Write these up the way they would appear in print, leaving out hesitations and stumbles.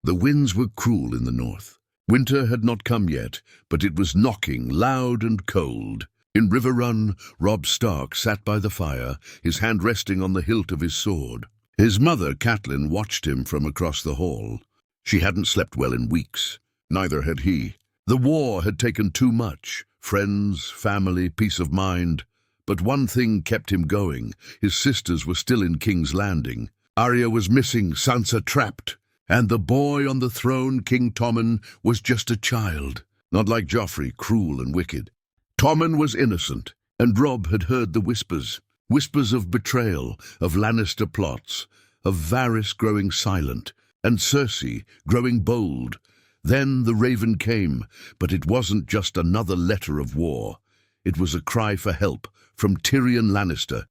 The winds were cruel in the north. Winter had not come yet, but it was knocking loud and cold. In River Run, Robb Stark sat by the fire, his hand resting on the hilt of his sword. His mother, Catelyn, watched him from across the hall. She hadn't slept well in weeks. Neither had he. The war had taken too much. Friends, family, peace of mind. But one thing kept him going. His sisters were still in King's Landing. Arya was missing, Sansa trapped. And the boy on the throne, King Tommen, was just a child. Not like Joffrey, cruel and wicked. Tommen was innocent, and Robb had heard the whispers. Whispers of betrayal, of Lannister plots, of Varys growing silent, and Cersei growing bold. Then the Raven came, but it wasn't just another letter of war. It was a cry for help from Tyrion Lannister.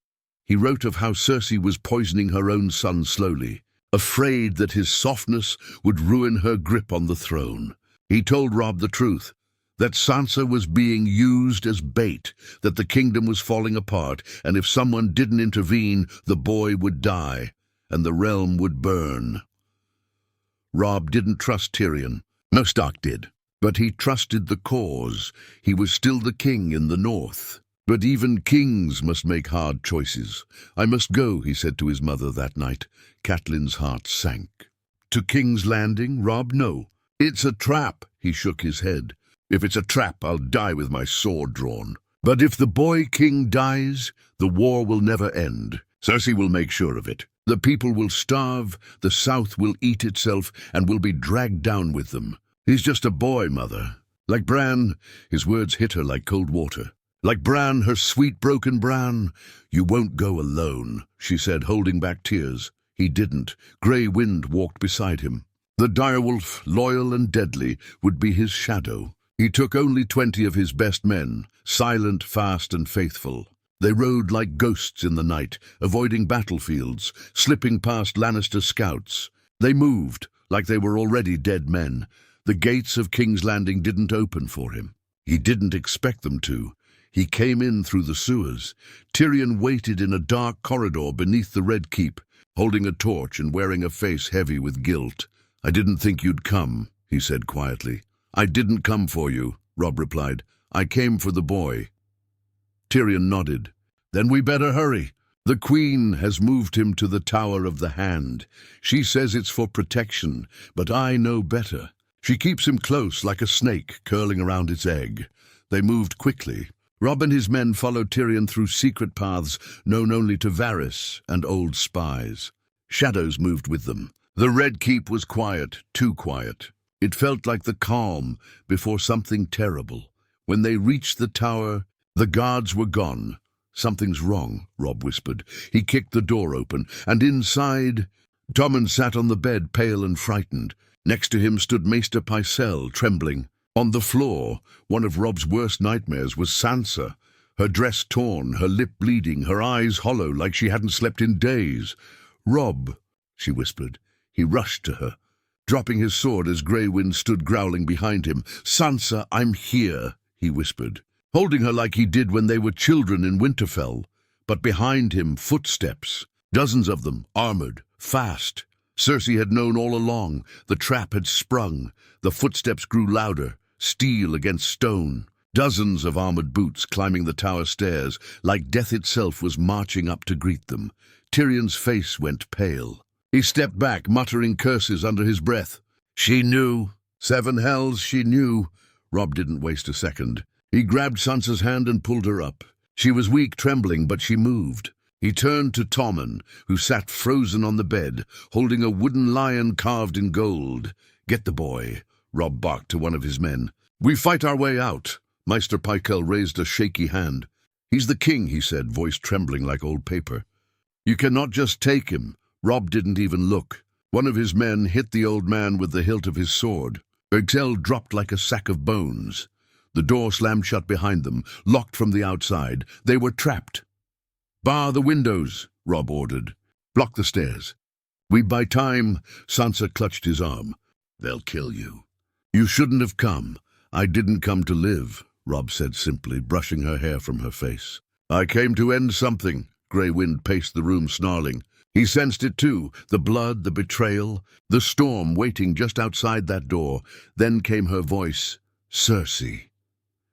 He wrote of how Cersei was poisoning her own son slowly, afraid that his softness would ruin her grip on the throne. He told Robb the truth, that Sansa was being used as bait, that the kingdom was falling apart, and if someone didn't intervene, the boy would die, and the realm would burn. Robb didn't trust Tyrion. No Stark did. But he trusted the cause. He was still the king in the north. But even kings must make hard choices. I must go, he said to his mother that night. Catelyn's heart sank. To King's Landing, Robb? No. It's a trap, he shook his head. If it's a trap, I'll die with my sword drawn. But if the boy king dies, the war will never end. Cersei will make sure of it. The people will starve, the South will eat itself, and will be dragged down with them. He's just a boy, Mother. Like Bran, his words hit her like cold water. Like Bran, her sweet broken Bran. You won't go alone, she said, holding back tears. He didn't. Grey Wind walked beside him. The direwolf, loyal and deadly, would be his shadow. He took only 20 of his best men, silent, fast, and faithful. They rode like ghosts in the night, avoiding battlefields, slipping past Lannister scouts. They moved, like they were already dead men. The gates of King's Landing didn't open for him. He didn't expect them to. He came in through the sewers. Tyrion waited in a dark corridor beneath the Red Keep, holding a torch and wearing a face heavy with guilt. "I didn't think you'd come," he said quietly. "I didn't come for you," Robb replied. "I came for the boy." Tyrion nodded. "Then we better hurry. The Queen has moved him to the Tower of the Hand. She says it's for protection, but I know better. She keeps him close like a snake curling around its egg." They moved quickly. Robb and his men followed Tyrion through secret paths known only to Varys and old spies. Shadows moved with them. The Red Keep was quiet, too quiet. It felt like the calm before something terrible. When they reached the tower, the guards were gone. "Something's wrong," Robb whispered. He kicked the door open, and inside, Tommen sat on the bed, pale and frightened. Next to him stood Maester Pycelle, trembling. On the floor, one of Robb's worst nightmares was Sansa, her dress torn, her lip bleeding, her eyes hollow like she hadn't slept in days. "Robb," she whispered. He rushed to her, dropping his sword as Grey Wind stood growling behind him. "Sansa, I'm here," he whispered, holding her like he did when they were children in Winterfell. But behind him, footsteps, dozens of them, armored, fast. Cersei had known all along. The trap had sprung. The footsteps grew louder, steel against stone. Dozens of armored boots climbing the tower stairs, like death itself was marching up to greet them. Tyrion's face went pale. He stepped back, muttering curses under his breath. She knew. 7 hells, she knew. Robb didn't waste a second. He grabbed Sansa's hand and pulled her up. She was weak, trembling, but she moved. He turned to Tommen, who sat frozen on the bed, holding a wooden lion carved in gold. "Get the boy," Robb barked to one of his men. "We fight our way out." Maester Pycelle raised a shaky hand. "He's the king," he said, voice trembling like old paper. "You cannot just take him." Robb didn't even look. One of his men hit the old man with the hilt of his sword. Pycelle dropped like a sack of bones. The door slammed shut behind them, locked from the outside. They were trapped. "Bar the windows," Robb ordered. "Block the stairs." "We buy time." Sansa clutched his arm. "They'll kill you." "You shouldn't have come." "I didn't come to live," Robb said simply, brushing her hair from her face. "I came to end something." Grey Wind paced the room, snarling. He sensed it too, the blood, the betrayal, the storm waiting just outside that door. Then came her voice, Cersei.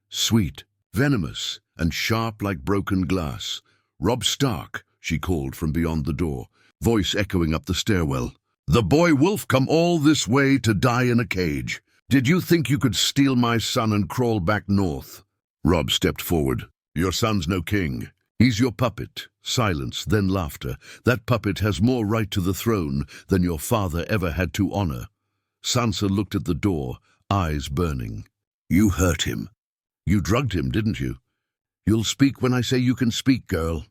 Sweet, venomous, and sharp like broken glass. Robb Stark, she called from beyond the door, voice echoing up the stairwell. The boy wolf come all this way to die in a cage. Did you think you could steal my son and crawl back north? Robb stepped forward. Your son's no king. He's your puppet. Silence, then laughter. That puppet has more right to the throne than your father ever had to honor. Sansa looked at the door, eyes burning. You hurt him. You drugged him, didn't you? You'll speak when I say you can speak, girl.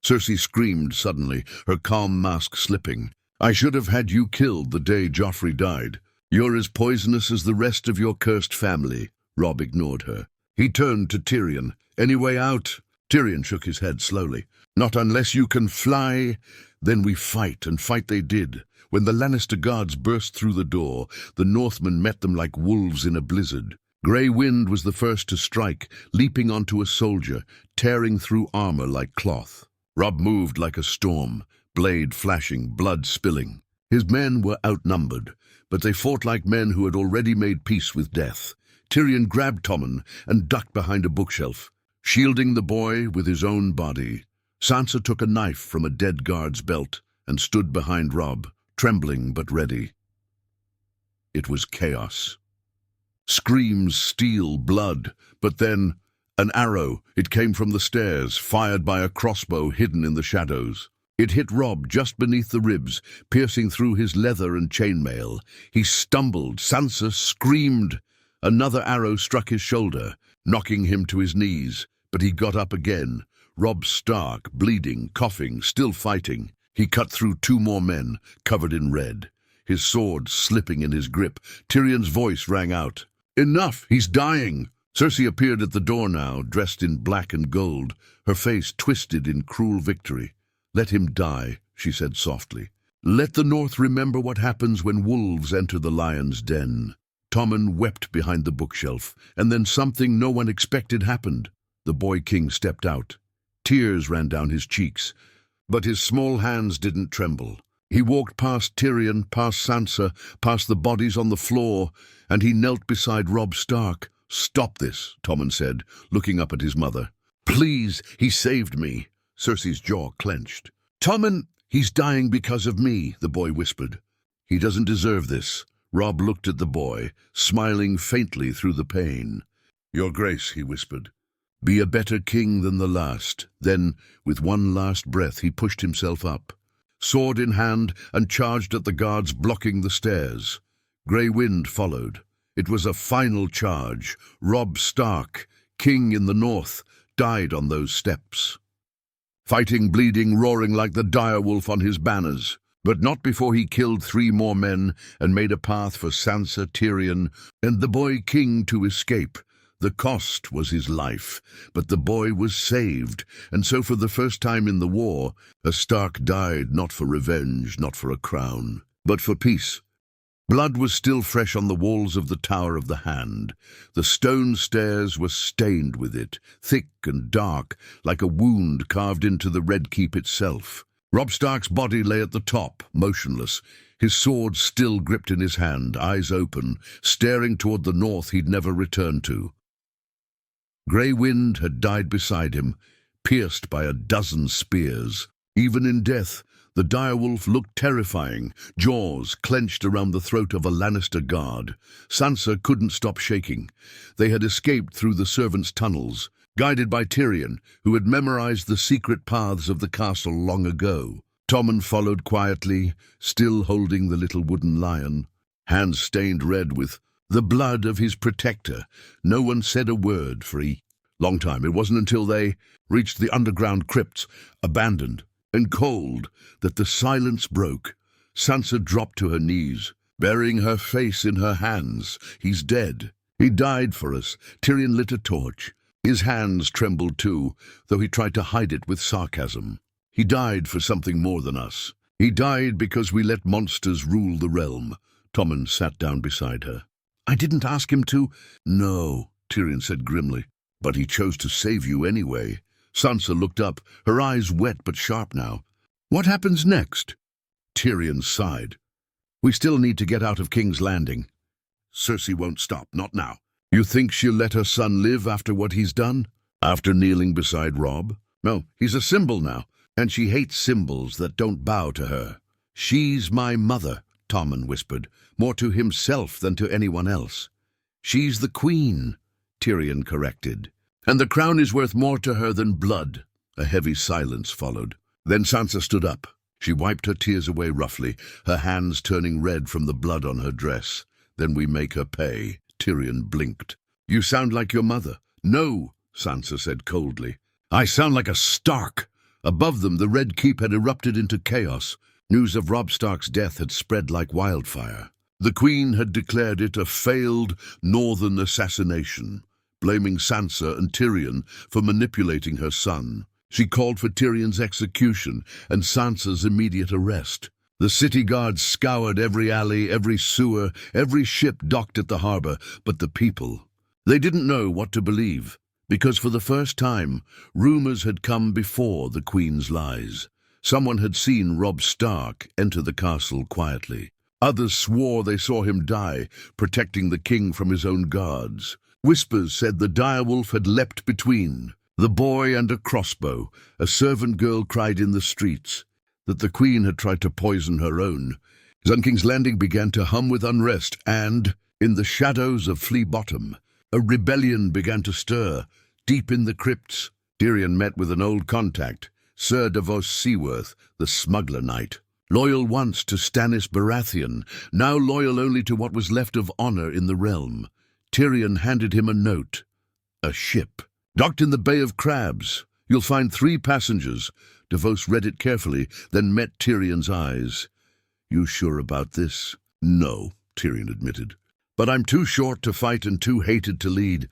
Cersei screamed suddenly, her calm mask slipping. I should have had you killed the day Joffrey died. You're as poisonous as the rest of your cursed family. Robb ignored her. He turned to Tyrion. Any way out? Tyrion shook his head slowly. Not unless you can fly. Then we fight, and fight they did. When the Lannister guards burst through the door, the Northmen met them like wolves in a blizzard. Grey Wind was the first to strike, leaping onto a soldier, tearing through armor like cloth. Robb moved like a storm, blade flashing, blood spilling. His men were outnumbered, but they fought like men who had already made peace with death. Tyrion grabbed Tommen and ducked behind a bookshelf, shielding the boy with his own body. Sansa took a knife from a dead guard's belt and stood behind Robb, trembling but ready. It was chaos. Screams, steel, blood, but then an arrow. It came from the stairs, fired by a crossbow hidden in the shadows. It hit Robb just beneath the ribs, piercing through his leather and chainmail. He stumbled. Sansa screamed. Another arrow struck his shoulder, knocking him to his knees, but he got up again. Robb Stark, bleeding, coughing, still fighting. He cut through two more men, covered in red, his sword slipping in his grip. Tyrion's voice rang out. Enough! He's dying! Cersei appeared at the door now, dressed in black and gold, her face twisted in cruel victory. Let him die, she said softly. Let the North remember what happens when wolves enter the lion's den. Tommen wept behind the bookshelf, and then something no one expected happened. The boy king stepped out. Tears ran down his cheeks, but his small hands didn't tremble. He walked past Tyrion, past Sansa, past the bodies on the floor, and he knelt beside Robb Stark. Stop this, Tommen said, looking up at his mother. Please, he saved me. Cersei's jaw clenched. Tommen, he's dying because of me, the boy whispered. He doesn't deserve this. Robb looked at the boy, smiling faintly through the pain. Your Grace, he whispered. Be a better king than the last. Then, with one last breath, he pushed himself up, sword in hand, and charged at the guards blocking the stairs. Grey Wind followed. It was a final charge. Robb Stark, king in the north, died on those steps. Fighting, bleeding, roaring like the direwolf on his banners. But not before he killed 3 more men and made a path for Sansa, Tyrion, and the boy king to escape. The cost was his life, but the boy was saved, and so for the first time in the war, a Stark died not for revenge, not for a crown, but for peace. Blood was still fresh on the walls of the Tower of the Hand. The stone stairs were stained with it, thick and dark, like a wound carved into the Red Keep itself. Robb Stark's body lay at the top, motionless, his sword still gripped in his hand, eyes open, staring toward the north he'd never return to. Grey Wind had died beside him, pierced by a dozen spears. Even in death, the direwolf looked terrifying, jaws clenched around the throat of a Lannister guard. Sansa couldn't stop shaking. They had escaped through the servants' tunnels, guided by Tyrion, who had memorized the secret paths of the castle long ago. Tommen followed quietly, still holding the little wooden lion, hands stained red with the blood of his protector. No one said a word for a long time. It wasn't until they reached the underground crypts, abandoned and cold, that the silence broke. Sansa dropped to her knees, burying her face in her hands. He's dead. He died for us. Tyrion lit a torch. His hands trembled too, though he tried to hide it with sarcasm. He died for something more than us. He died because we let monsters rule the realm. Tommen sat down beside her. I didn't ask him to. No, Tyrion said grimly, but he chose to save you anyway. Sansa looked up, her eyes wet but sharp now. What happens next? Tyrion sighed. We still need to get out of King's Landing. Cersei won't stop, not now. You think she'll let her son live after what he's done? After kneeling beside Robb? No, he's a symbol now, and she hates symbols that don't bow to her. She's my mother, Tommen whispered, more to himself than to anyone else. She's the queen, Tyrion corrected. And the crown is worth more to her than blood. A heavy silence followed. Then Sansa stood up. She wiped her tears away roughly, her hands turning red from the blood on her dress. Then we make her pay. Tyrion blinked. You sound like your mother. No, Sansa said coldly. I sound like a Stark. Above them, the Red Keep had erupted into chaos. News of Robb Stark's death had spread like wildfire. The Queen had declared it a failed northern assassination, blaming Sansa and Tyrion for manipulating her son. She called for Tyrion's execution and Sansa's immediate arrest. The city guards scoured every alley, every sewer, every ship docked at the harbor, but the people, they didn't know what to believe, because for the first time, rumors had come before the Queen's lies. Someone had seen Robb Stark enter the castle quietly. Others swore they saw him die, protecting the king from his own guards. Whispers said the direwolf had leapt between the boy and a crossbow. A servant girl cried in the streets that the Queen had tried to poison her own. King's Landing began to hum with unrest, and, in the shadows of Flea Bottom, a rebellion began to stir. Deep in the crypts, Tyrion met with an old contact, Sir Davos Seaworth, the smuggler knight. Loyal once to Stannis Baratheon, now loyal only to what was left of honor in the realm. Tyrion handed him a note. A ship. Docked in the Bay of Crabs. You'll find 3 passengers. Davos read it carefully, then met Tyrion's eyes. You sure about this? No, Tyrion admitted. But I'm too short to fight and too hated to lead.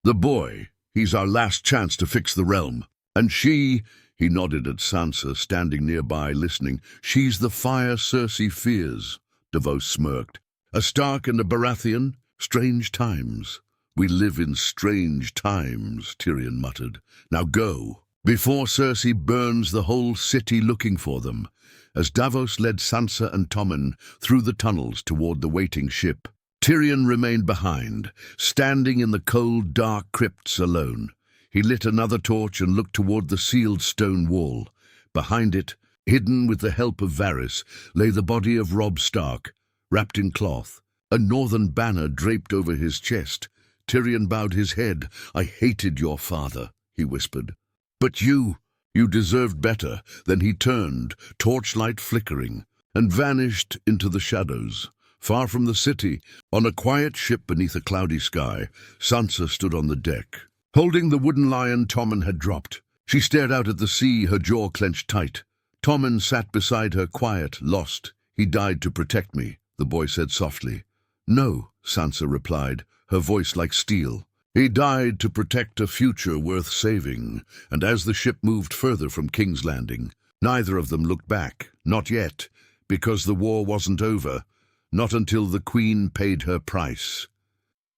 The boy, he's our last chance to fix the realm. And she, he nodded at Sansa, standing nearby, listening. She's the fire Cersei fears. Davos smirked. A Stark and a Baratheon? Strange times. We live in strange times, Tyrion muttered. Now go, before Cersei burns the whole city looking for them. As Davos led Sansa and Tommen through the tunnels toward the waiting ship, Tyrion remained behind, standing in the cold, dark crypts alone. He lit another torch and looked toward the sealed stone wall. Behind it, hidden with the help of Varys, lay the body of Robb Stark, wrapped in cloth, a northern banner draped over his chest. Tyrion bowed his head. I hated your father, he whispered. But you deserved better. Then he turned, torchlight flickering, and vanished into the shadows. Far from the city, on a quiet ship beneath a cloudy sky, Sansa stood on the deck. Holding the wooden lion Tommen had dropped, she stared out at the sea, her jaw clenched tight. Tommen sat beside her, quiet, lost. He died to protect me, the boy said softly. No, Sansa replied, her voice like steel. He died to protect a future worth saving, and as the ship moved further from King's Landing, neither of them looked back, not yet, because the war wasn't over, not until the Queen paid her price.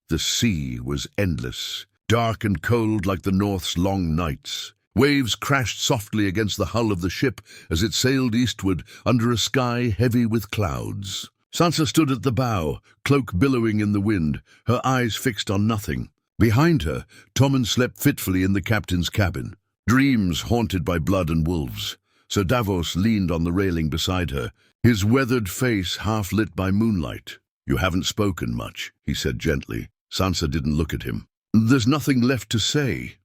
The sea was endless, dark and cold like the North's long nights. Waves crashed softly against the hull of the ship as it sailed eastward under a sky heavy with clouds. Sansa stood at the bow, cloak billowing in the wind, her eyes fixed on nothing. Behind her, Tommen slept fitfully in the captain's cabin, dreams haunted by blood and wolves. Sir Davos leaned on the railing beside her, his weathered face half lit by moonlight. You haven't spoken much, he said gently. Sansa didn't look at him. There's nothing left to say.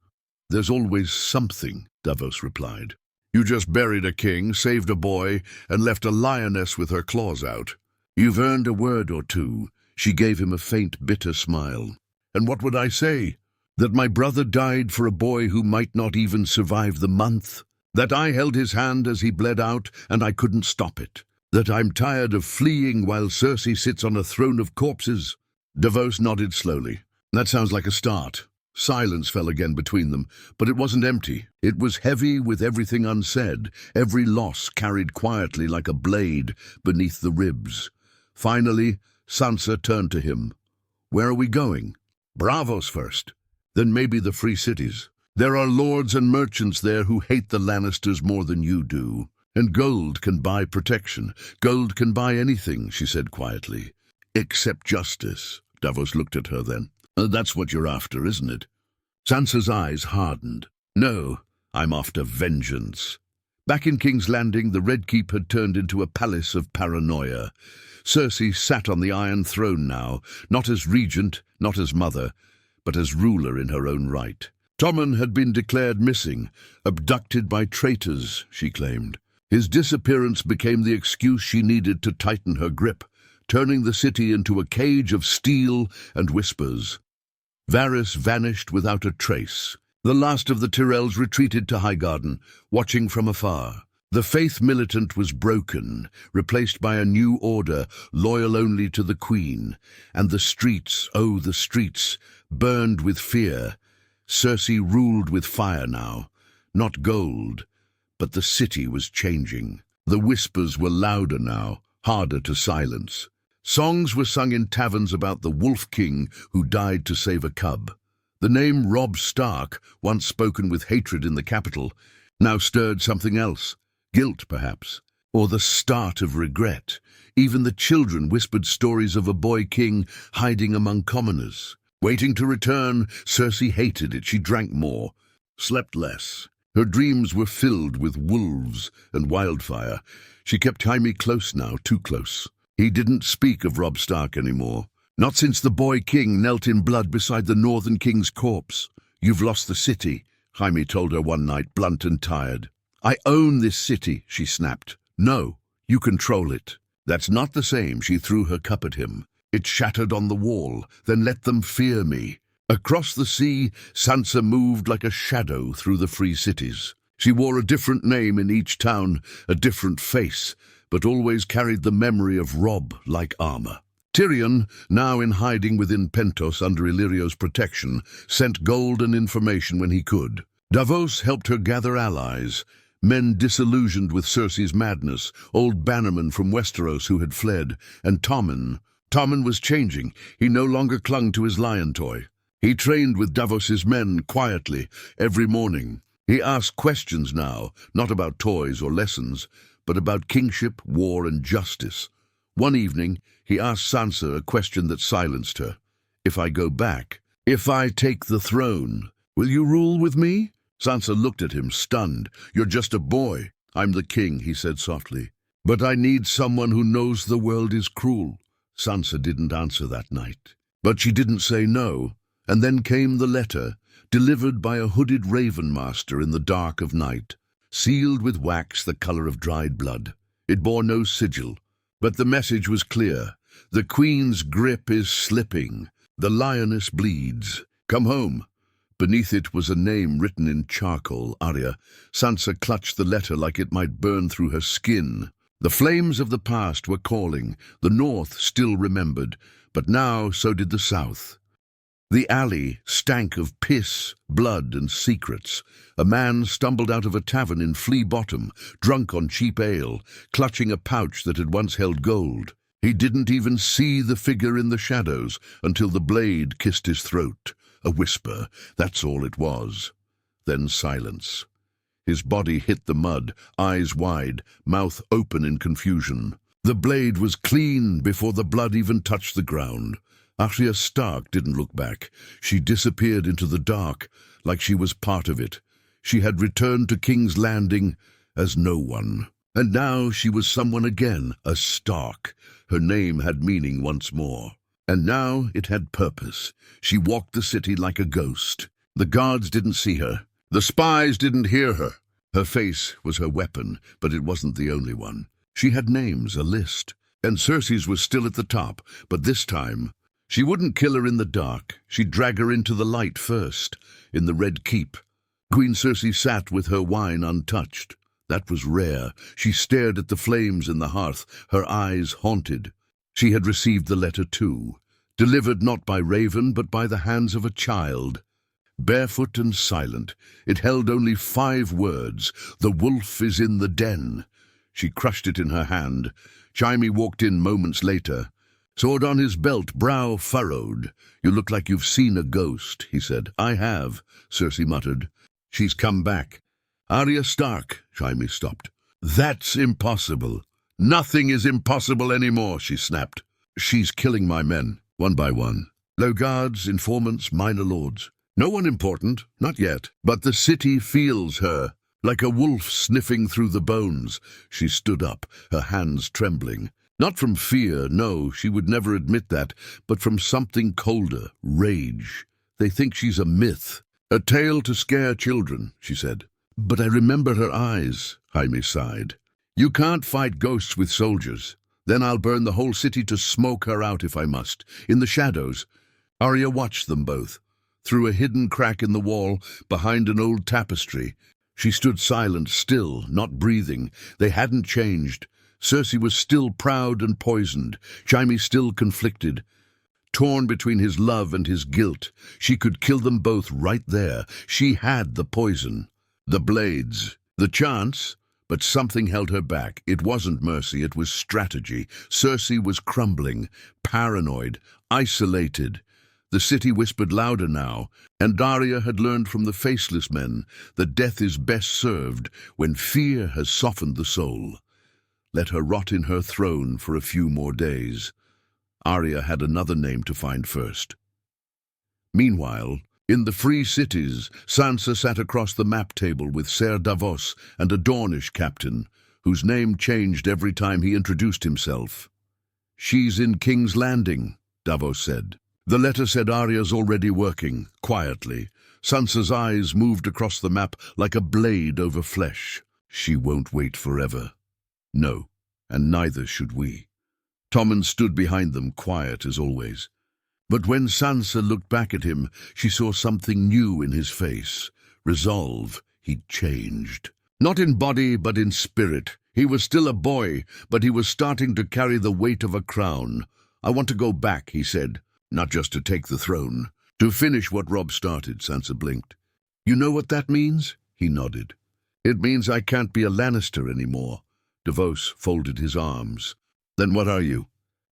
There's always something, Davos replied. You just buried a king, saved a boy, and left a lioness with her claws out. You've earned a word or two. She gave him a faint, bitter smile. And what would I say? That my brother died for a boy who might not even survive the month? That I held his hand as he bled out and I couldn't stop it? That I'm tired of fleeing while Cersei sits on a throne of corpses? Davos nodded slowly. That sounds like a start. Silence fell again between them, but it wasn't empty. It was heavy with everything unsaid, every loss carried quietly like a blade beneath the ribs. Finally, Sansa turned to him. Where are we going? Braavos first. Then maybe the free cities. There are lords and merchants there who hate the Lannisters more than you do. And gold can buy protection. Gold can buy anything, she said quietly. Except justice. Davos looked at her then. That's what you're after, isn't it? Sansa's eyes hardened. No, I'm after vengeance. Back in King's Landing, the Red Keep had turned into a palace of paranoia. Cersei sat on the Iron Throne now, not as regent, not as mother, but as ruler in her own right. Tommen had been declared missing, abducted by traitors, she claimed. His disappearance became the excuse she needed to tighten her grip, turning the city into a cage of steel and whispers. Varys vanished without a trace. The last of the Tyrells retreated to Highgarden, watching from afar. The faith militant was broken, replaced by a new order, loyal only to the Queen. And the streets, oh, the streets, burned with fear. Cersei ruled with fire now. Not gold, but the city was changing. The whispers were louder now, harder to silence. Songs were sung in taverns about the Wolf King who died to save a cub. The name Robb Stark, once spoken with hatred in the capital, now stirred something else. Guilt, perhaps, or the start of regret. Even the children whispered stories of a boy king hiding among commoners. Waiting to return, Cersei hated it. She drank more, slept less. Her dreams were filled with wolves and wildfire. She kept Jaime close now, too close. He didn't speak of Robb Stark anymore. Not since the boy king knelt in blood beside the Northern King's corpse. You've lost the city, Jaime told her one night, blunt and tired. I own this city, she snapped. No, you control it. That's not the same, she threw her cup at him. It shattered on the wall, then let them fear me. Across the sea, Sansa moved like a shadow through the free cities. She wore a different name in each town, a different face, but always carried the memory of Robb like armor. Tyrion, now in hiding within Pentos under Illyrio's protection, sent gold and information when he could. Davos helped her gather allies, men disillusioned with Cersei's madness, old bannermen from Westeros who had fled, and Tommen. Tommen was changing. He no longer clung to his lion toy. He trained with Davos's men quietly every morning. He asked questions now, not about toys or lessons, but about kingship, war, and justice. One evening, he asked Sansa a question that silenced her. If I go back, if I take the throne, will you rule with me? Sansa looked at him, stunned. You're just a boy. I'm the king, he said softly. But I need someone who knows the world is cruel. Sansa didn't answer that night. But she didn't say no. And then came the letter, delivered by a hooded raven master in the dark of night, sealed with wax the color of dried blood. It bore no sigil, but the message was clear. The Queen's grip is slipping. The lioness bleeds. Come home. Beneath it was a name written in charcoal, Arya. Sansa clutched the letter like it might burn through her skin. The flames of the past were calling. The North still remembered, but now so did the South. The alley stank of piss, blood, and secrets. A man stumbled out of a tavern in Flea Bottom, drunk on cheap ale, clutching a pouch that had once held gold. He didn't even see the figure in the shadows until the blade kissed his throat. A whisper, that's all it was. Then silence. His body hit the mud, eyes wide, mouth open in confusion. The blade was clean before the blood even touched the ground. Arya Stark didn't look back. She disappeared into the dark, like she was part of it. She had returned to King's Landing as no one. And now she was someone again, a Stark. Her name had meaning once more. And now it had purpose. She walked the city like a ghost. The guards didn't see her. The spies didn't hear her. Her face was her weapon, but it wasn't the only one. She had names, a list. And Cersei's was still at the top, but this time she wouldn't kill her in the dark. She'd drag her into the light first, in the Red Keep. Queen Cersei sat with her wine untouched. That was rare. She stared at the flames in the hearth, her eyes haunted. She had received the letter too, delivered not by raven, but by the hands of a child. Barefoot and silent, it held only 5 words. The wolf is in the den. She crushed it in her hand. Jaime walked in moments later. Sword on his belt, brow furrowed. You look like you've seen a ghost, he said. I have, Cersei muttered. She's come back. Arya Stark, Jaime stopped. That's impossible. Nothing is impossible anymore, she snapped. She's killing my men, one by one. Low guards, informants, minor lords. No one important, not yet. But the city feels her, like a wolf sniffing through the bones. She stood up, her hands trembling. Not from fear, no, she would never admit that, but from something colder, rage. They think she's a myth, a tale to scare children, she said. But I remember her eyes, Jaime sighed. You can't fight ghosts with soldiers. Then I'll burn the whole city to smoke her out if I must. In the shadows. Arya watched them both. Through a hidden crack in the wall, behind an old tapestry. She stood silent, still, not breathing. They hadn't changed. Cersei was still proud and poisoned. Jaime still conflicted. Torn between his love and his guilt. She could kill them both right there. She had the poison. The blades. The chance. But something held her back. It wasn't mercy, it was strategy. Cersei was crumbling, paranoid, isolated. The city whispered louder now, and Daria had learned from the faceless men that death is best served when fear has softened the soul. Let her rot in her throne for a few more days. Arya had another name to find first. Meanwhile, in the free cities, Sansa sat across the map table with Ser Davos and a Dornish captain, whose name changed every time he introduced himself. She's in King's Landing, Davos said. The letter said Arya's already working, quietly. Sansa's eyes moved across the map like a blade over flesh. She won't wait forever. No, and neither should we. Tommen stood behind them, quiet as always. But when Sansa looked back at him, she saw something new in his face. Resolve. He'd changed. Not in body, but in spirit. He was still a boy, but he was starting to carry the weight of a crown. I want to go back, he said. Not just to take the throne. To finish what Robb started, Sansa blinked. You know what that means? He nodded. It means I can't be a Lannister anymore. Davos folded his arms. Then what are you?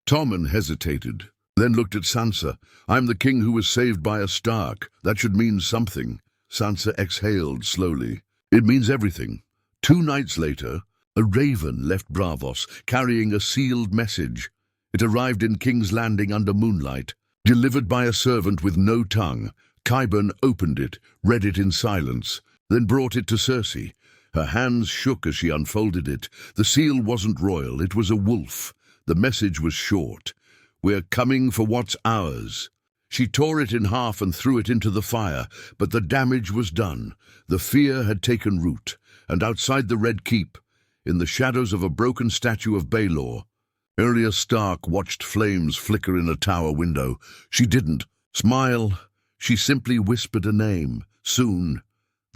Tommen hesitated, then looked at Sansa. I'm the king who was saved by a Stark. That should mean something. Sansa exhaled slowly. It means everything. 2 nights later, a raven left Braavos, carrying a sealed message. It arrived in King's Landing under moonlight. Delivered by a servant with no tongue, Qyburn opened it, read it in silence, then brought it to Cersei. Her hands shook as she unfolded it. The seal wasn't royal, it was a wolf. The message was short. We're coming for what's ours. She tore it in half and threw it into the fire, but the damage was done. The fear had taken root, and outside the Red Keep, in the shadows of a broken statue of Baelor, Arya Stark watched flames flicker in a tower window. She didn't smile. She simply whispered a name, soon,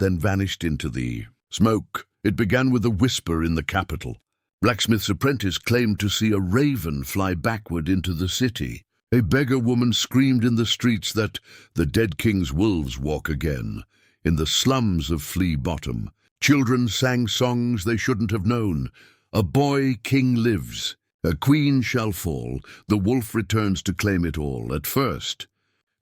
then vanished into the smoke. It began with a whisper in the capital. Blacksmith's apprentice claimed to see a raven fly backward into the city. A beggar woman screamed in the streets that the dead king's wolves walk again. In the slums of Flea Bottom, children sang songs they shouldn't have known. A boy king lives. A queen shall fall, the wolf returns to claim it all. At first,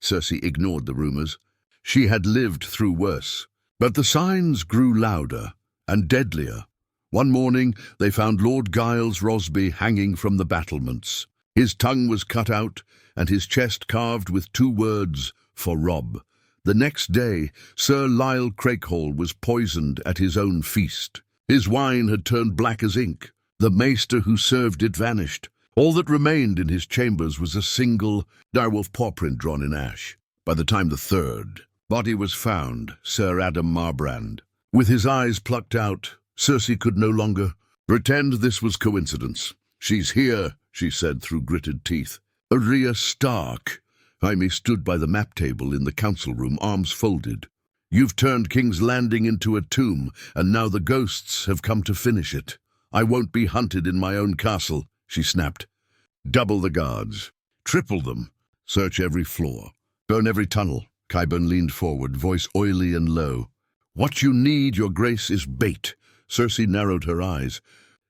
Cersei ignored the rumors. She had lived through worse. But the signs grew louder and deadlier. One morning, they found Lord Giles Rosby hanging from the battlements. His tongue was cut out, and his chest carved with 2 words, for Robb. The next day, Sir Lyle Crakehall was poisoned at his own feast. His wine had turned black as ink. The maester who served it vanished. All that remained in his chambers was a single direwolf paw print drawn in ash. By the time the 3rd body was found, Sir Adam Marbrand, with his eyes plucked out, Cersei could no longer pretend this was coincidence. She's here, she said through gritted teeth. Arya Stark. Jaime stood by the map table in the council room, arms folded. You've turned King's Landing into a tomb, and now the ghosts have come to finish it. I won't be hunted in my own castle, she snapped. Double the guards. Triple them. Search every floor. Burn every tunnel. Qyburn leaned forward, voice oily and low. What you need, your grace, is bait. Cersei narrowed her eyes.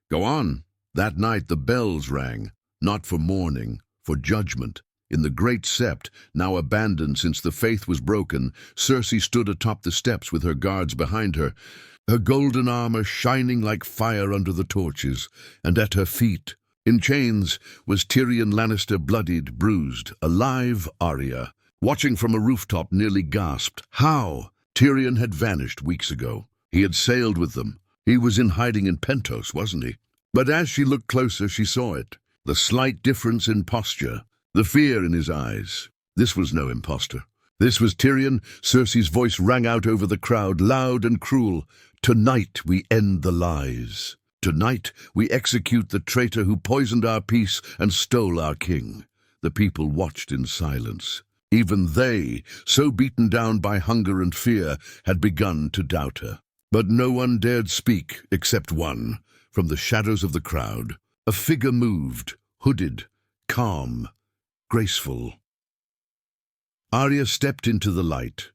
Go on. That night the bells rang, not for mourning, for judgment. In the great sept, now abandoned since the faith was broken, Cersei stood atop the steps with her guards behind her. her golden armor shining like fire under the torches, and at her feet, in chains, was Tyrion Lannister, bloodied, bruised, alive. Arya, watching from a rooftop, nearly gasped. How? Tyrion had vanished weeks ago. He had sailed with them. He was in hiding in Pentos, wasn't he? But as she looked closer, she saw it. The slight difference in posture, the fear in his eyes. This was no impostor. This was Tyrion. Cersei's voice rang out over the crowd, loud and cruel. Tonight we end the lies. Tonight we execute the traitor who poisoned our peace and stole our king. The people watched in silence. Even they, so beaten down by hunger and fear, had begun to doubt her. But no one dared speak except one. From the shadows of the crowd, a figure moved, hooded, calm, graceful. Arya stepped into the light.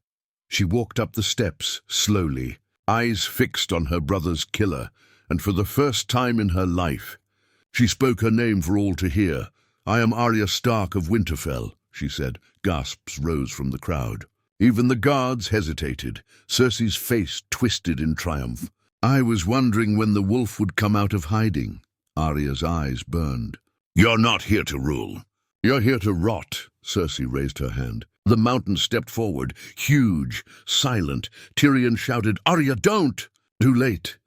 She walked up the steps, slowly, eyes fixed on her brother's killer, and for the first time in her life, she spoke her name for all to hear. "I am Arya Stark of Winterfell," she said. Gasps rose from the crowd. Even the guards hesitated. Cersei's face twisted in triumph. "I was wondering when the wolf would come out of hiding." Arya's eyes burned. "You're not here to rule. You're here to rot." Cersei raised her hand. The mountain stepped forward, huge, silent. Tyrion shouted, "Arya, don't!" Too late.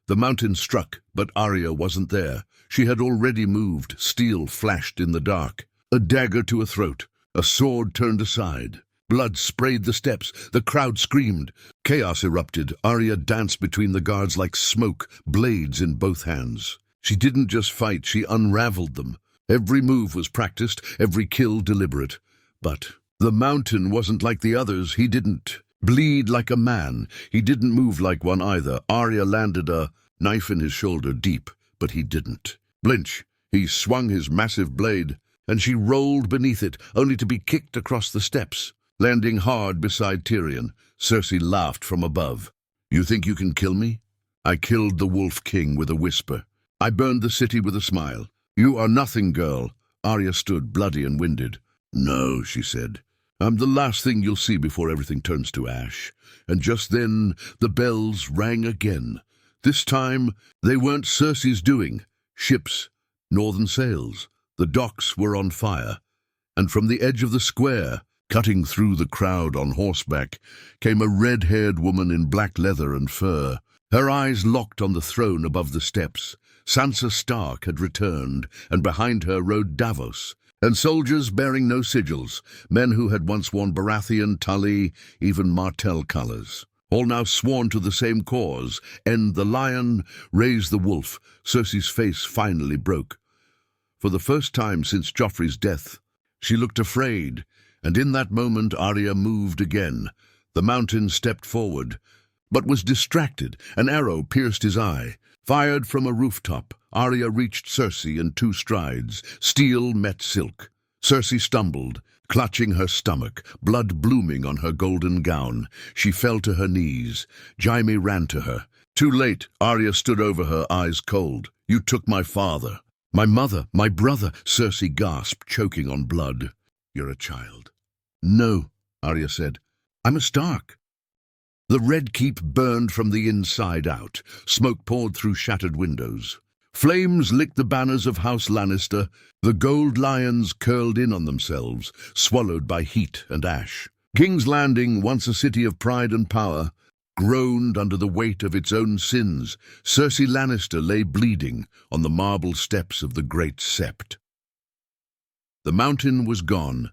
The mountain struck, but Arya wasn't there. She had already moved. Steel flashed in the dark. A dagger to a throat. A sword turned aside. Blood sprayed the steps. The crowd screamed. Chaos erupted. Arya danced between the guards like smoke, blades in both hands. She didn't just fight, she unraveled them. Every move was practiced, every kill deliberate. But the mountain wasn't like the others. He didn't bleed like a man. He didn't move like one either. Arya landed a knife in his shoulder deep, but he didn't flinch. He swung his massive blade, and she rolled beneath it, only to be kicked across the steps, landing hard beside Tyrion. Cersei laughed from above. "You think you can kill me? I killed the Wolf King with a whisper. I burned the city with a smile. You are nothing, girl." Arya stood, bloody and winded. "No," she said. "I'm the last thing you'll see before everything turns to ash." And just then the bells rang again. This time they weren't Cersei's doing. Ships, northern sails. The docks were on fire. And from the edge of the square, cutting through the crowd on horseback, came a red-haired woman in black leather and fur. Her eyes locked on the throne above the steps. Sansa Stark had returned, and behind her rode Davos, and soldiers bearing no sigils, men who had once worn Baratheon, Tully, even Martell colors. All now sworn to the same cause: end the lion, raise the wolf. Cersei's face finally broke. For the first time since Joffrey's death, she looked afraid, and in that moment Arya moved again. The mountain stepped forward, but was distracted. An arrow pierced his eye. Fired from a rooftop, Arya reached Cersei in 2 strides. Steel met silk. Cersei stumbled, clutching her stomach, blood blooming on her golden gown. She fell to her knees. Jaime ran to her. Too late. Arya stood over her, eyes cold. "You took my father. My mother, my brother," Cersei gasped, choking on blood. "You're a child." "No," Arya said. "I'm a Stark." The Red Keep burned from the inside out. Smoke poured through shattered windows. Flames licked the banners of House Lannister. The gold lions curled in on themselves, swallowed by heat and ash. King's Landing, once a city of pride and power, groaned under the weight of its own sins. Cersei Lannister lay bleeding on the marble steps of the Great Sept. The mountain was gone,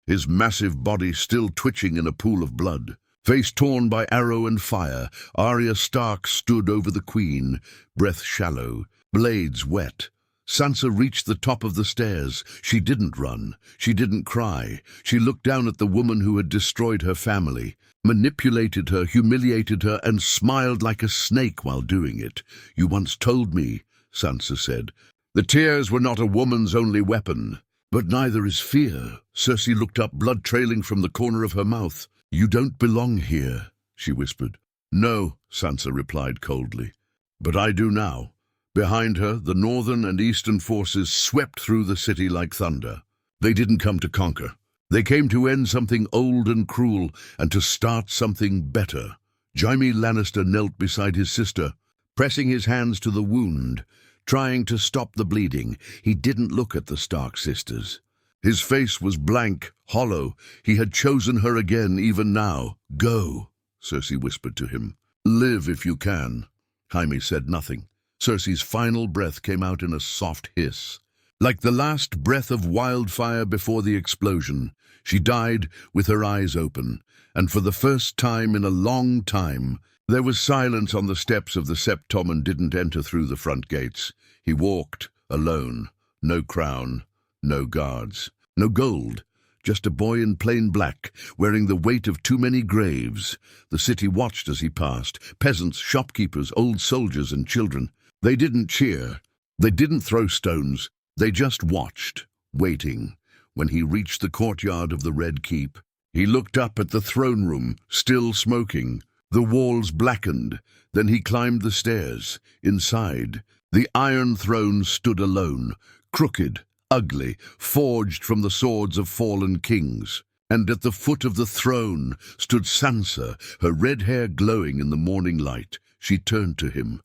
his massive body still twitching in a pool of blood. Face torn by arrow and fire, Arya Stark stood over the queen, breath shallow, blades wet. Sansa reached the top of the stairs. She didn't run. She didn't cry. She looked down at the woman who had destroyed her family, manipulated her, humiliated her, and smiled like a snake while doing it. "You once told me," Sansa said. "The tears were not a woman's only weapon." "But neither is fear." Cersei looked up, blood trailing from the corner of her mouth. "You don't belong here," she whispered. "No," Sansa replied coldly. "But I do now." Behind her, the northern and eastern forces swept through the city like thunder. They didn't come to conquer. They came to end something old and cruel, and to start something better. Jaime Lannister knelt beside his sister, pressing his hands to the wound, trying to stop the bleeding. He didn't look at the Stark sisters. His face was blank, hollow. He had chosen her again, even now. "Go," Cersei whispered to him. "Live if you can." Jaime said nothing. Cersei's final breath came out in a soft hiss. Like the last breath of wildfire before the explosion, she died with her eyes open, and for the first time in a long time, there was silence on the steps of the Sept. Tommen didn't enter through the front gates. He walked, alone, no crown, no guards, no gold, just a boy in plain black, wearing the weight of too many graves. The city watched as he passed, peasants, shopkeepers, old soldiers and children. They didn't cheer, they didn't throw stones, they just watched, waiting. When he reached the courtyard of the Red Keep, he looked up at the throne room, still smoking. The walls blackened. Then he climbed the stairs. Inside, the Iron Throne stood alone, crooked, ugly, forged from the swords of fallen kings. And at the foot of the throne stood Sansa, her red hair glowing in the morning light. She turned to him.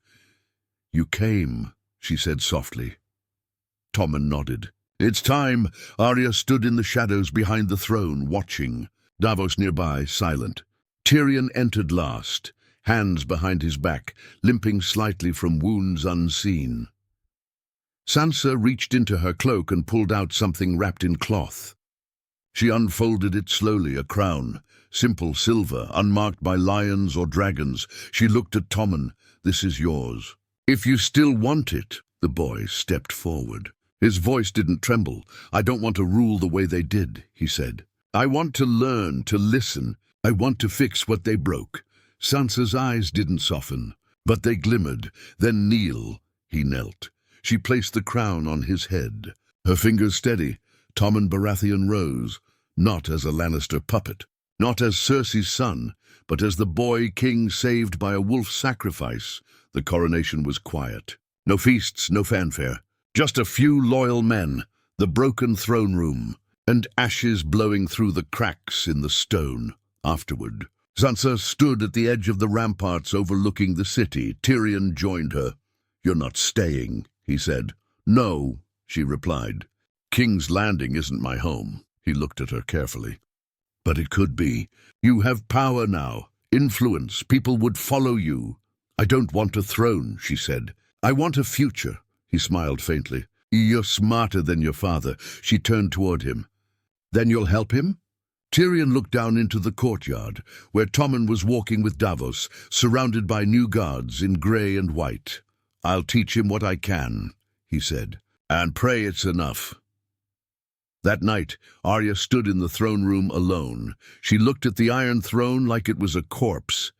"You came," she said softly. Tommen nodded. "It's time." Arya stood in the shadows behind the throne, watching. Davos nearby, silent. Tyrion entered last, hands behind his back, limping slightly from wounds unseen. Sansa reached into her cloak and pulled out something wrapped in cloth. She unfolded it slowly, a crown, simple silver, unmarked by lions or dragons. She looked at Tommen. "This is yours. If you still want it." The boy stepped forward. His voice didn't tremble. "I don't want to rule the way they did," he said. "I want to learn, to listen. I want to fix what they broke." Sansa's eyes didn't soften, but they glimmered. "Then kneel." He knelt. She placed the crown on his head. Her fingers steady, Tommen Baratheon rose, not as a Lannister puppet, not as Cersei's son, but as the boy king saved by a wolf sacrifice. The coronation was quiet. No feasts, no fanfare. Just a few loyal men, the broken throne room, and ashes blowing through the cracks in the stone. Afterward, Sansa stood at the edge of the ramparts overlooking the city. Tyrion joined her. "You're not staying," he said. "No," she replied. "King's Landing isn't my home." He looked at her carefully. "But it could be. You have power now, influence. People would follow you." "I don't want a throne," she said. "I want a future." He smiled faintly. "You're smarter than your father." She turned toward him. "Then you'll help him?" Tyrion looked down into the courtyard, where Tommen was walking with Davos, surrounded by new guards in grey and white. "I'll teach him what I can," he said, "and pray it's enough." That night, Arya stood in the throne room alone. She looked at the Iron Throne like it was a corpse.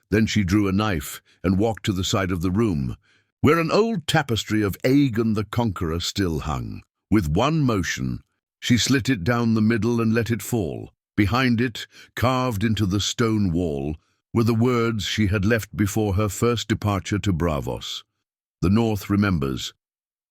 Then she drew a knife and walked to the side of the room, where an old tapestry of Aegon the Conqueror still hung. With one motion, she slit it down the middle and let it fall. Behind it, carved into the stone wall, were the words she had left before her first departure to Braavos. "The North remembers."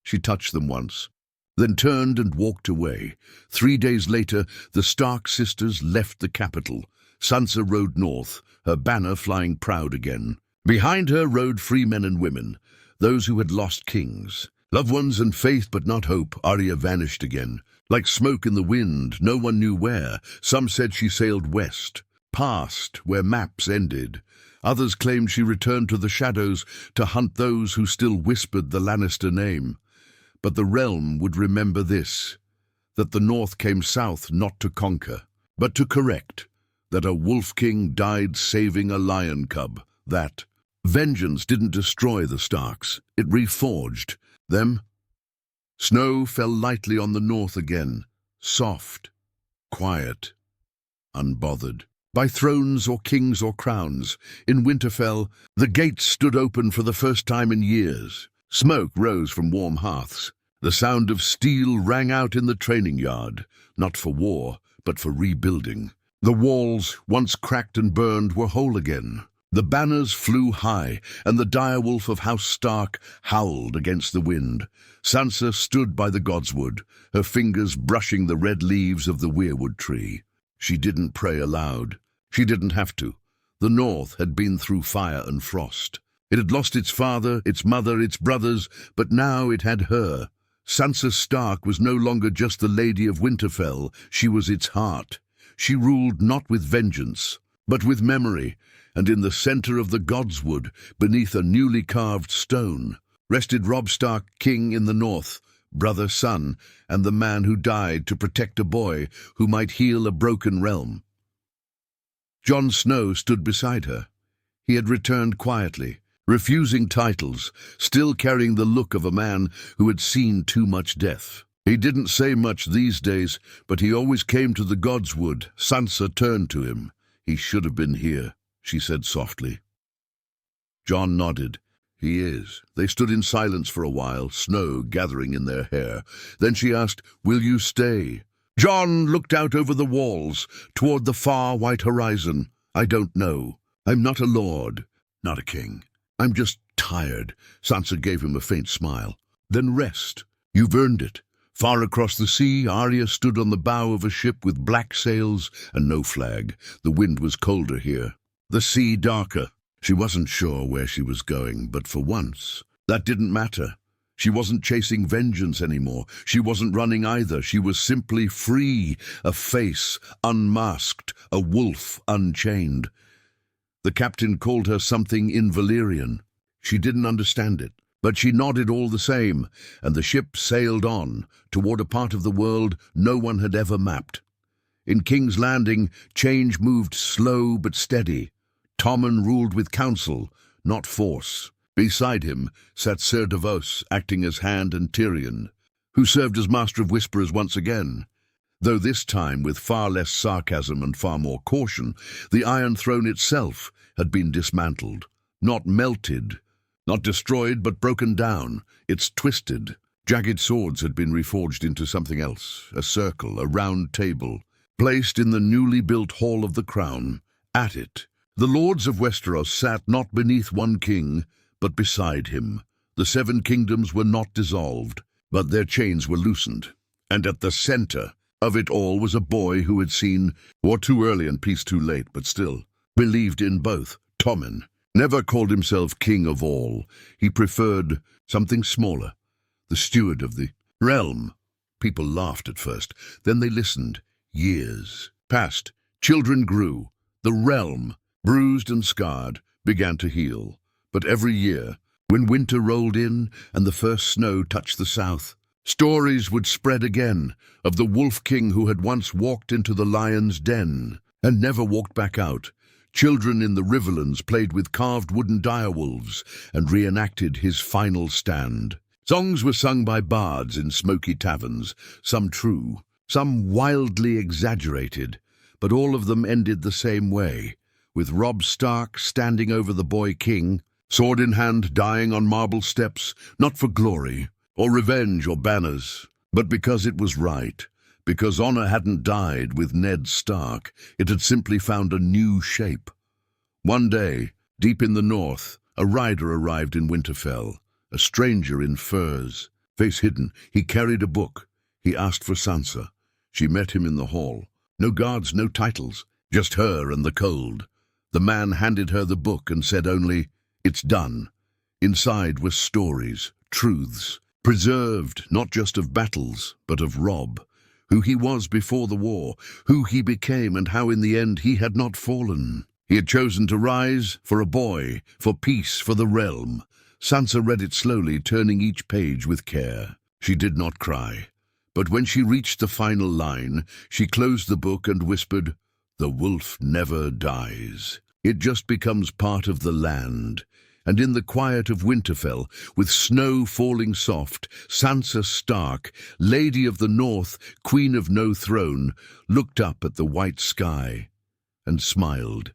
She touched them once, then turned and walked away. 3 days later, the Stark sisters left the capital. Sansa rode north, her banner flying proud again. Behind her rode free men and women, those who had lost kings. Loved ones and faith but not hope. Arya vanished again. Like smoke in the wind, no one knew where. Some said she sailed west, past where maps ended. Others claimed she returned to the shadows to hunt those who still whispered the Lannister name. But the realm would remember this, that the North came south not to conquer, but to correct, that a wolf king died saving a lion cub, that vengeance didn't destroy the Starks, it reforged them. Snow fell lightly on the north again, soft, quiet, unbothered by thrones or kings or crowns. In Winterfell, the gates stood open for the first time in years. Smoke rose from warm hearths. The sound of steel rang out in the training yard, not for war, but for rebuilding. The walls, once cracked and burned, were whole again. The banners flew high, and the direwolf of House Stark howled against the wind. Sansa stood by the godswood, her fingers brushing the red leaves of the weirwood tree. She didn't pray aloud. She didn't have to. The North had been through fire and frost. It had lost its father, its mother, its brothers, but now it had her. Sansa Stark was no longer just the Lady of Winterfell, she was its heart. She ruled not with vengeance, but with memory, and in the center of the Godswood, beneath a newly carved stone, rested Robb Stark, king in the North, brother, son, and the man who died to protect a boy who might heal a broken realm. Jon Snow stood beside her. He had returned quietly, refusing titles, still carrying the look of a man who had seen too much death. He didn't say much these days, but he always came to the Godswood. Sansa turned to him. "He should have been here," she said softly. Jon nodded. "He is." They stood in silence for a while, snow gathering in their hair. Then she asked, "Will you stay?" Jon looked out over the walls, toward the far white horizon. "I don't know. I'm not a lord, not a king. I'm just tired." Sansa gave him a faint smile. "Then rest. You've earned it." Far across the sea, Arya stood on the bow of a ship with black sails and no flag. The wind was colder here, the sea darker. She wasn't sure where she was going, but for once, that didn't matter. She wasn't chasing vengeance anymore. She wasn't running either. She was simply free, a face unmasked, a wolf unchained. The captain called her something in Valyrian. She didn't understand it, but she nodded all the same, and the ship sailed on, toward a part of the world no one had ever mapped. In King's Landing, change moved slow but steady. Tommen ruled with counsel, not force. Beside him sat Ser Davos, acting as Hand and Tyrion, who served as Master of Whisperers once again. Though this time with far less sarcasm and far more caution, the Iron Throne itself had been dismantled, not melted, not destroyed, but broken down. It's twisted. Jagged swords had been reforged into something else, a circle, a round table, placed in the newly built Hall of the Crown. At it, the lords of Westeros sat not beneath one king, but beside him. The 7 kingdoms were not dissolved, but their chains were loosened. And at the center of it all was a boy who had seen war too early and peace too late, but still believed in both. Tommen never called himself king of all. He preferred something smaller, the steward of the realm. People laughed at first, then they listened. Years passed. Children grew. The realm, bruised and scarred, began to heal. But every year, when winter rolled in and the first snow touched the south, stories would spread again of the Wolf King who had once walked into the lion's den and never walked back out. Children in the Riverlands played with carved wooden direwolves and reenacted his final stand. Songs were sung by bards in smoky taverns, some true, some wildly exaggerated, but all of them ended the same way, with Robb Stark standing over the boy king, sword in hand, dying on marble steps, not for glory or revenge or banners, but because it was right, because honor hadn't died with Ned Stark. It had simply found a new shape. One day, deep in the north, a rider arrived in Winterfell, a stranger in furs. Face hidden, he carried a book. He asked for Sansa. She met him in the hall. No guards, no titles, just her and the cold. The man handed her the book and said only, "It's done." Inside were stories, truths, preserved not just of battles, but of Robb, who he was before the war, who he became, and how in the end he had not fallen. He had chosen to rise for a boy, for peace, for the realm. Sansa read it slowly, turning each page with care. She did not cry, but when she reached the final line, she closed the book and whispered, "The wolf never dies. It just becomes part of the land." And in the quiet of Winterfell, with snow falling soft, Sansa Stark, Lady of the North, Queen of no throne, looked up at the white sky and smiled.